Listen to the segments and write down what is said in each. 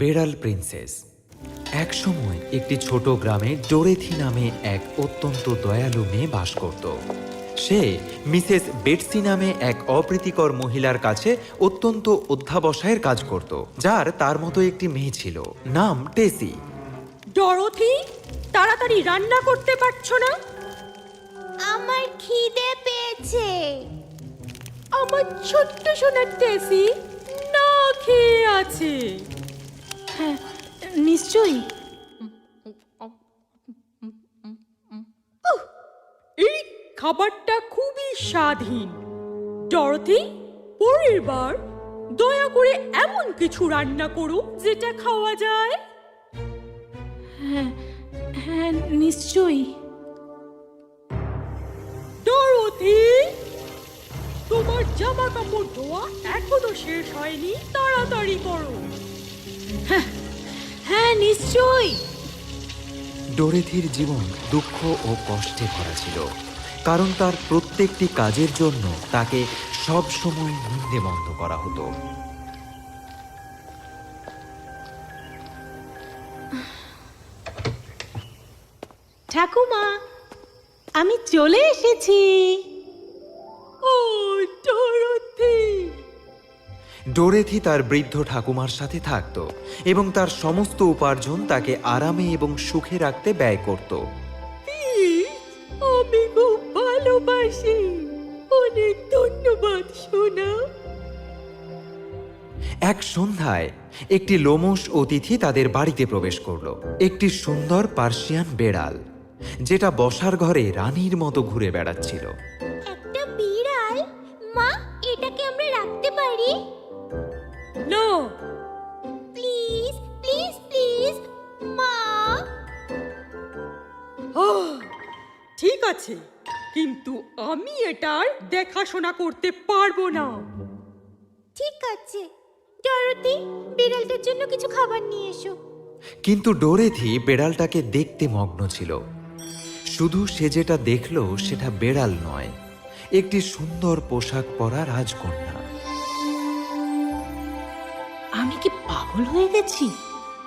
বেড়াল প্রিন্সেস। এক সময় একটি ছোট গ্রামে ডোরেথি নামে এক অত্যন্ত দয়ালু মেয়ে বাস করত। সে মিসেস বেটসি নামে এক অপ্রীতিকর মহিলার কাছে অত্যন্ত অধ্যাবসায়ের কাজ করত, যার তার মতো একটি মেয়ে ছিল, নাম টেসি। ডরোথি, তাড়াতাড়ি রান্না করতে পারছো না? আমার খিদে পেয়েছে। আমার ছোট্ট সোনার টেসি না খেয়ে আছে। হ্যাঁ, নিশ্চয়ই। এই খাবারটা খুবই স্বাদহীন। ডরোথি, পরের বার দয়া করে এমন কিছু রান্না করো যেটা খাওয়া যায়। হ্যাঁ হ্যাঁ, নিশ্চয়ই। ডরোথি, তোমার জামা কাপড় ধোয়া এখনো শেষ হয়নি, তাড়াতাড়ি করো। হ্যাঁ, নিশ্চয়ই। ডোরেথির জীবন দুঃখ ও কষ্টে ভরা ছিল, কারণ তার প্রত্যেকটি কাজের জন্য তাকে সব সময় নিন্দেমন্দ করা হতো। ঠাকুমা, আমি চলে এসেছি। ও ডরোথি! ডোরেথি তার বৃদ্ধ ঠাকুমার সাথে থাকত এবং তার সমস্ত উপার্জন তাকে আরামে এবং সুখে রাখতে ব্যয় করত। আমি খুব ভালোবাসি। অনেক ধন্যবাদ সোনা। এক সন্ধ্যায় একটি লোমশ অতিথি তাদের বাড়িতে প্রবেশ করলো। একটি সুন্দর পার্সিয়ান বেড়াল, যেটা বসার ঘরে রানীর মতো ঘুরে বেড়াচ্ছিল। একটা বিড়াল? মা, এটাকে আমরা রাখতে পারি? না, প্লিজ প্লিজ প্লিজ মা। ঠিক আছে, কিন্তু আমি এটার দেখাশোনা করতে পারবো না। ঠিক আছে ডরোথি, বিড়ালটার জন্য কিছু খাবার নিয়ে এসো। কিন্তু ডোরেথি বেড়ালটাকে দেখতে মগ্ন ছিল। শুধু সে যেটা দেখলো সেটা বেড়াল নয়, একটি সুন্দর পোশাক পরা রাজকন্যা। আমি কি পাগল হয়ে গেছি?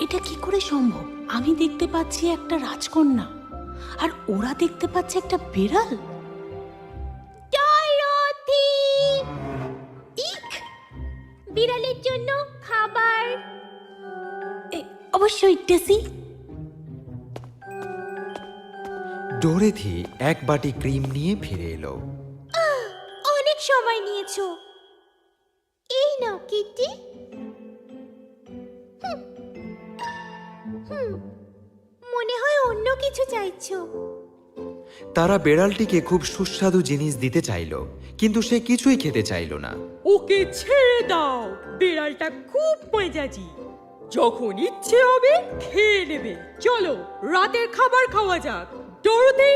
এটা কি করে সম্ভব? আমি দেখতে পাচ্ছি একটা রাজকন্যা, আর ওরা দেখতে পাচ্ছে একটা বিড়াল। ডরোথি! ইক! বিড়ালের জন্য খাবার। অবশ্যই টেসি। ডোরেথি এক বাটি ক্রিম নিয়ে ফিরে এলো। অনেক সময় নিয়েছো। এই নাও কিটি। হুম, হুম, মনে হয় অন্য কিছু চাইছো। তারা বেড়ালটিকে খুব সুস্বাদু জিনিস দিতে চাইল, কিন্তু সে কিছুই খেতে চাইল না। ওকে ছেড়ে দাও। বিড়ালটা খুব মেজাজি, যখন ইচ্ছে হবে খেয়ে নেবে। চলো, রাতের খাবার খাওয়া যাক। ডরোথি,